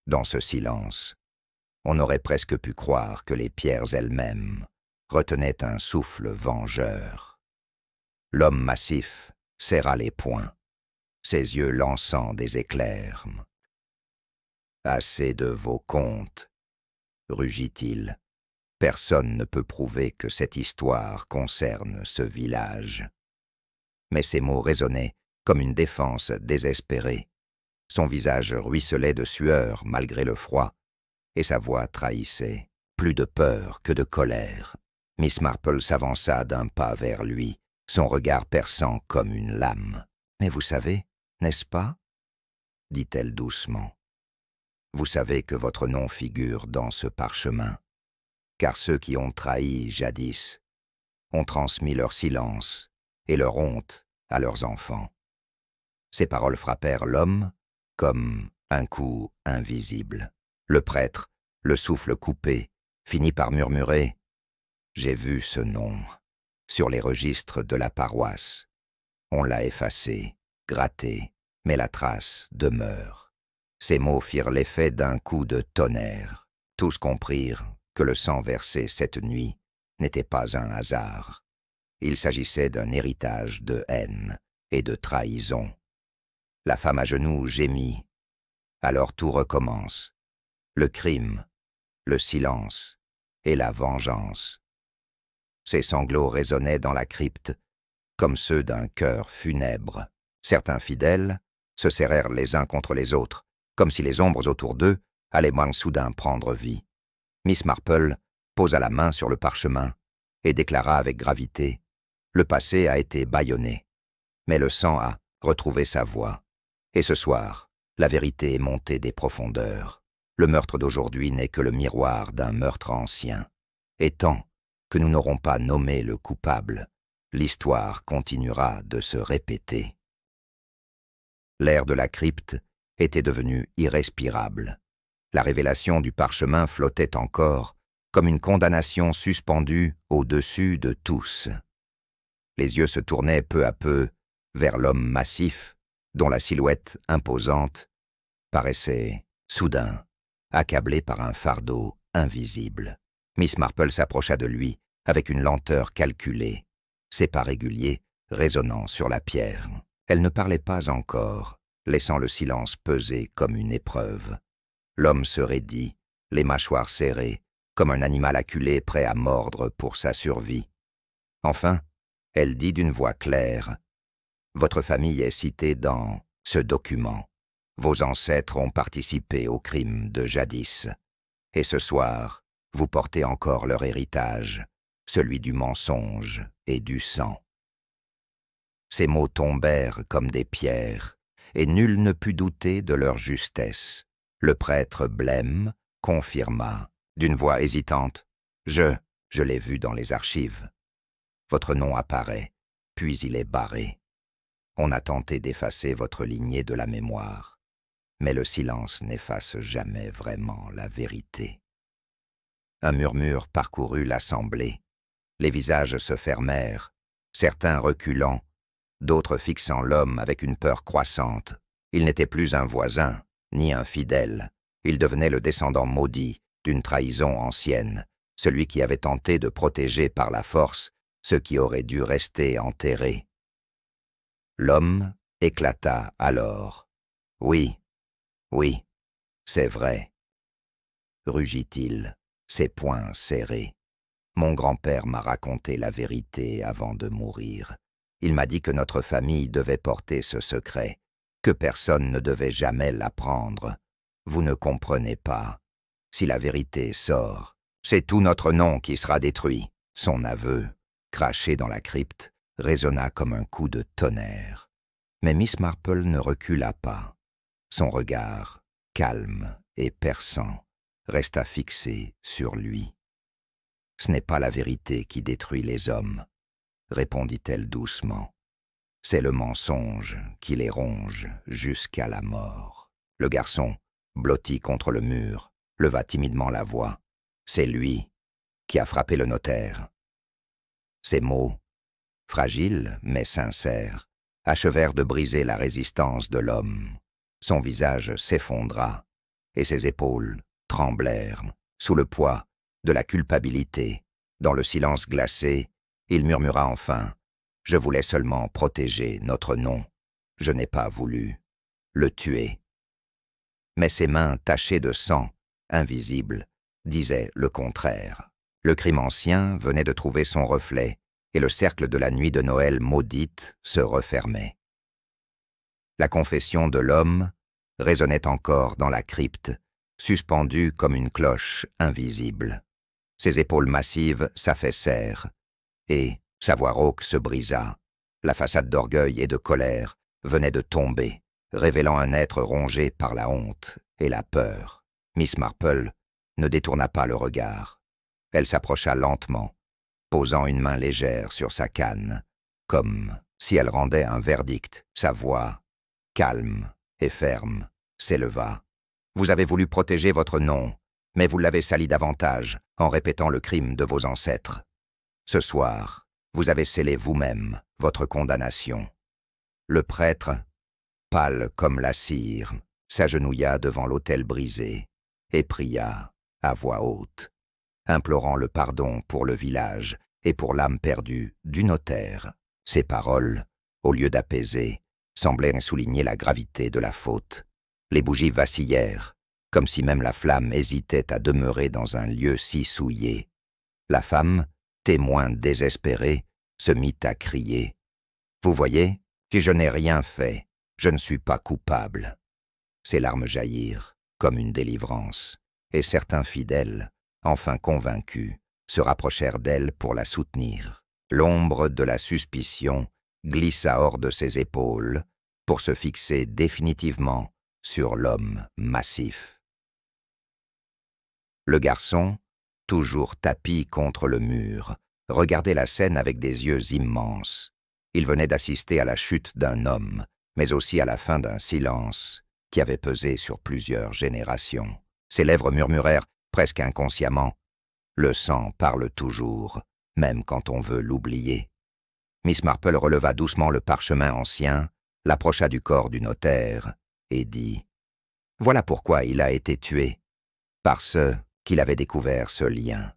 Dans ce silence, on aurait presque pu croire que les pierres elles-mêmes retenaient un souffle vengeur. L'homme massif serra les poings, ses yeux lançant des éclairs. « Assez de vos contes, » rugit-il. « Personne ne peut prouver que cette histoire concerne ce village. » Mais ces mots résonnaient comme une défense désespérée. Son visage ruisselait de sueur malgré le froid, et sa voix trahissait plus de peur que de colère. Miss Marple s'avança d'un pas vers lui, son regard perçant comme une lame. « Mais vous savez, n'est-ce pas ?» dit-elle doucement. « Vous savez que votre nom figure dans ce parchemin, car ceux qui ont trahi jadis ont transmis leur silence et leur honte à leurs enfants. » Ces paroles frappèrent l'homme comme un coup invisible. Le prêtre, le souffle coupé, finit par murmurer « J'ai vu ce nom sur les registres de la paroisse. On l'a effacé, gratté, mais la trace demeure. » Ces mots firent l'effet d'un coup de tonnerre. Tous comprirent que le sang versé cette nuit n'était pas un hasard. Il s'agissait d'un héritage de haine et de trahison. La femme à genoux gémit. Alors tout recommence. Le crime, le silence et la vengeance. Ses sanglots résonnaient dans la crypte comme ceux d'un cœur funèbre. Certains fidèles se serrèrent les uns contre les autres, comme si les ombres autour d'eux allaient moins soudain prendre vie. Miss Marple posa la main sur le parchemin et déclara avec gravité « Le passé a été bâillonné, mais le sang a retrouvé sa voix. Et ce soir, la vérité est montée des profondeurs. Le meurtre d'aujourd'hui n'est que le miroir d'un meurtre ancien. Et tant que nous n'aurons pas nommé le coupable, l'histoire continuera de se répéter. » L'air de la crypte était devenu irrespirable. La révélation du parchemin flottait encore, comme une condamnation suspendue au-dessus de tous. Les yeux se tournaient peu à peu vers l'homme massif, dont la silhouette imposante paraissait soudain, accablé par un fardeau invisible. Miss Marple s'approcha de lui avec une lenteur calculée, ses pas réguliers résonnant sur la pierre. Elle ne parlait pas encore, laissant le silence peser comme une épreuve. L'homme se raidit, les mâchoires serrées, comme un animal acculé prêt à mordre pour sa survie. Enfin, elle dit d'une voix claire « Votre famille est citée dans ce document. Vos ancêtres ont participé au crime de jadis. Et ce soir, vous portez encore leur héritage, celui du mensonge et du sang. » Ces mots tombèrent comme des pierres, et nul ne put douter de leur justesse. Le prêtre blême confirma, d'une voix hésitante, « Je l'ai vu dans les archives. Votre nom apparaît, puis il est barré. On a tenté d'effacer votre lignée de la mémoire, mais le silence n'efface jamais vraiment la vérité. » Un murmure parcourut l'assemblée. Les visages se fermèrent, certains reculant, d'autres fixant l'homme avec une peur croissante. Il n'était plus un voisin, ni un fidèle. Il devenait le descendant maudit d'une trahison ancienne, celui qui avait tenté de protéger par la force ce qui aurait dû rester enterré. L'homme éclata alors. « Oui, oui, c'est vrai. » rugit-il, ses poings serrés. « Mon grand-père m'a raconté la vérité avant de mourir. Il m'a dit que notre famille devait porter ce secret, que personne ne devait jamais l'apprendre. Vous ne comprenez pas. Si la vérité sort, c'est tout notre nom qui sera détruit. » Son aveu, craché dans la crypte, résonna comme un coup de tonnerre. Mais Miss Marple ne recula pas. Son regard, calme et perçant, resta fixé sur lui. Ce n'est pas la vérité qui détruit les hommes, répondit-elle doucement. C'est le mensonge qui les ronge jusqu'à la mort. Le garçon, blotti contre le mur, leva timidement la voix. C'est lui qui a frappé le notaire. Ces mots, fragiles mais sincères, achevèrent de briser la résistance de l'homme. Son visage s'effondra et ses épaules tremblèrent sous le poids de la culpabilité. Dans le silence glacé, il murmura enfin « Je voulais seulement protéger notre nom. Je n'ai pas voulu le tuer. » Mais ses mains tachées de sang, invisibles, disaient le contraire. Le crime ancien venait de trouver son reflet et le cercle de la nuit de Noël maudite se refermait. La confession de l'homme résonnait encore dans la crypte, suspendue comme une cloche invisible. Ses épaules massives s'affaissèrent, et sa voix rauque se brisa. La façade d'orgueil et de colère venait de tomber, révélant un être rongé par la honte et la peur. Miss Marple ne détourna pas le regard. Elle s'approcha lentement, posant une main légère sur sa canne, comme si elle rendait un verdict. Sa voix, calme et ferme, s'éleva. « Vous avez voulu protéger votre nom, mais vous l'avez sali davantage en répétant le crime de vos ancêtres. Ce soir, vous avez scellé vous-même votre condamnation. » Le prêtre, pâle comme la cire, s'agenouilla devant l'autel brisé et pria à voix haute, implorant le pardon pour le village et pour l'âme perdue du notaire. Ces paroles, au lieu d'apaiser, semblaient souligner la gravité de la faute. Les bougies vacillèrent, comme si même la flamme hésitait à demeurer dans un lieu si souillé. La femme, témoin désespéré, se mit à crier. « Vous voyez, si je n'ai rien fait, je ne suis pas coupable. » Ses larmes jaillirent, comme une délivrance, et certains fidèles, enfin convaincus, se rapprochèrent d'elle pour la soutenir. L'ombre de la suspicion glissa hors de ses épaules pour se fixer définitivement sur l'homme massif. Le garçon, toujours tapi contre le mur, regardait la scène avec des yeux immenses. Il venait d'assister à la chute d'un homme, mais aussi à la fin d'un silence qui avait pesé sur plusieurs générations. Ses lèvres murmurèrent presque inconsciemment « Le sang parle toujours, même quand on veut l'oublier. » Miss Marple releva doucement le parchemin ancien, l'approcha du corps du notaire et dit « Voilà pourquoi il a été tué, parce qu'il avait découvert ce lien,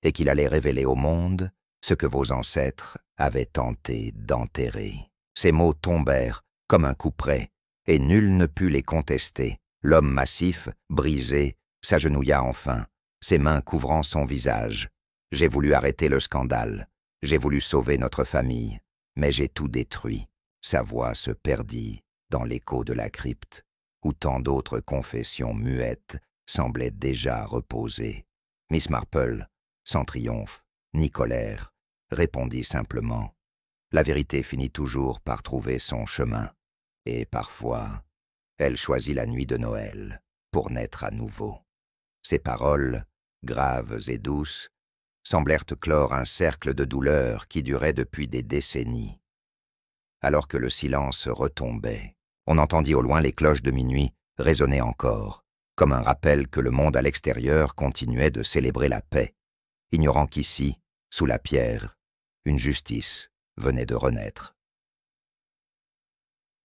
et qu'il allait révéler au monde ce que vos ancêtres avaient tenté d'enterrer. » Ces mots tombèrent comme un couperet, et nul ne put les contester. L'homme massif, brisé, s'agenouilla enfin, ses mains couvrant son visage. « J'ai voulu arrêter le scandale, j'ai voulu sauver notre famille, mais j'ai tout détruit. » Sa voix se perdit dans l'écho de la crypte, où tant d'autres confessions muettes semblaient déjà reposer. Miss Marple, sans triomphe ni colère, répondit simplement. La vérité finit toujours par trouver son chemin, et parfois, elle choisit la nuit de Noël pour naître à nouveau. Ces paroles, graves et douces, semblèrent clore un cercle de douleur qui durait depuis des décennies. Alors que le silence retombait, on entendit au loin les cloches de minuit résonner encore, comme un rappel que le monde à l'extérieur continuait de célébrer la paix, ignorant qu'ici, sous la pierre, une justice venait de renaître.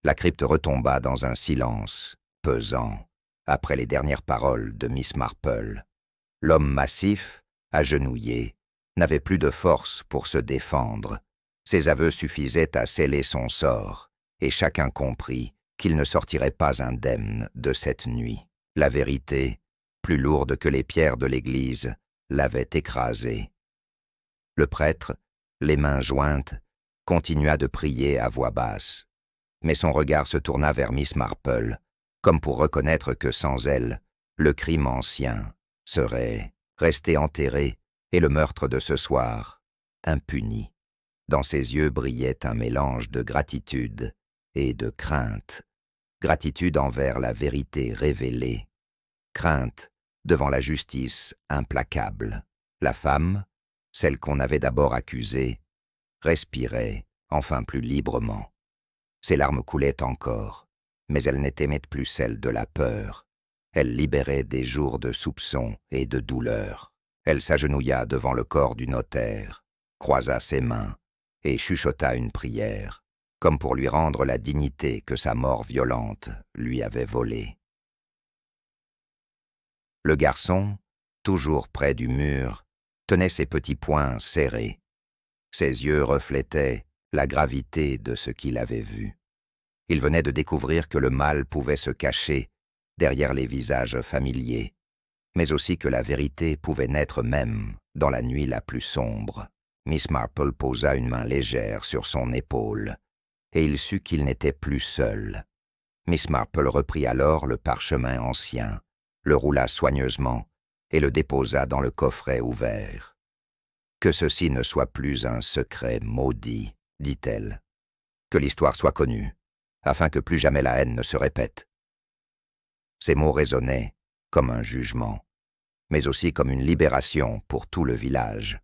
La crypte retomba dans un silence pesant après les dernières paroles de Miss Marple. L'homme massif, agenouillé, n'avait plus de force pour se défendre. Ses aveux suffisaient à sceller son sort, et chacun comprit qu'il ne sortirait pas indemne de cette nuit. La vérité, plus lourde que les pierres de l'église, l'avait écrasé. Le prêtre, les mains jointes, continua de prier à voix basse, mais son regard se tourna vers Miss Marple, comme pour reconnaître que sans elle, le crime ancien serait resté enterré et le meurtre de ce soir impuni. Dans ses yeux brillait un mélange de gratitude et de crainte. Gratitude envers la vérité révélée, crainte devant la justice implacable. La femme, celle qu'on avait d'abord accusée, respirait enfin plus librement. Ses larmes coulaient encore, mais elles n'étaient plus celles de la peur. Elle libérait des jours de soupçon et de douleur. Elle s'agenouilla devant le corps du notaire, croisa ses mains et chuchota une prière, comme pour lui rendre la dignité que sa mort violente lui avait volée. Le garçon, toujours près du mur, tenait ses petits poings serrés. Ses yeux reflétaient la gravité de ce qu'il avait vu. Il venait de découvrir que le mal pouvait se cacher derrière les visages familiers, mais aussi que la vérité pouvait naître même dans la nuit la plus sombre. Miss Marple posa une main légère sur son épaule, et il sut qu'il n'était plus seul. Miss Marple reprit alors le parchemin ancien, le roula soigneusement et le déposa dans le coffret ouvert. « Que ceci ne soit plus un secret maudit, dit-elle. Que l'histoire soit connue, afin que plus jamais la haine ne se répète. » Ces mots résonnaient comme un jugement, mais aussi comme une libération pour tout le village.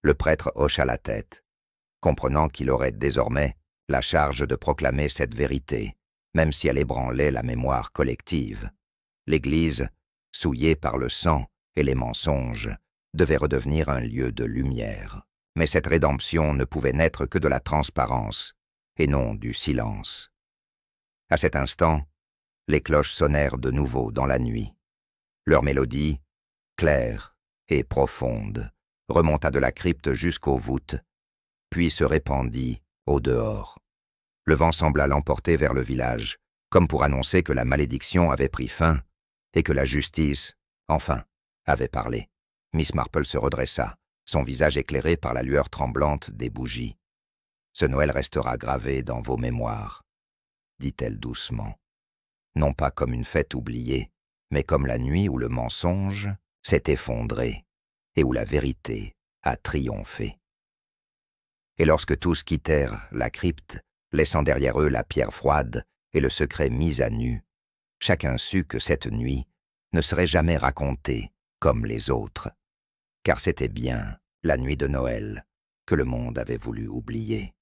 Le prêtre hocha la tête, comprenant qu'il aurait désormais la charge de proclamer cette vérité, même si elle ébranlait la mémoire collective. L'Église, souillée par le sang et les mensonges, devait redevenir un lieu de lumière. Mais cette rédemption ne pouvait naître que de la transparence, et non du silence. À cet instant, les cloches sonnèrent de nouveau dans la nuit. Leur mélodie, claire et profonde, remonta de la crypte jusqu'aux voûtes, puis se répandit au dehors. Le vent sembla l'emporter vers le village, comme pour annoncer que la malédiction avait pris fin et que la justice, enfin, avait parlé. Miss Marple se redressa, son visage éclairé par la lueur tremblante des bougies. « Ce Noël restera gravé dans vos mémoires, » dit-elle doucement. Non pas comme une fête oubliée, mais comme la nuit où le mensonge s'est effondré et où la vérité a triomphé. Et lorsque tous quittèrent la crypte, laissant derrière eux la pierre froide et le secret mis à nu, chacun sut que cette nuit ne serait jamais racontée comme les autres, car c'était bien la nuit de Noël que le monde avait voulu oublier.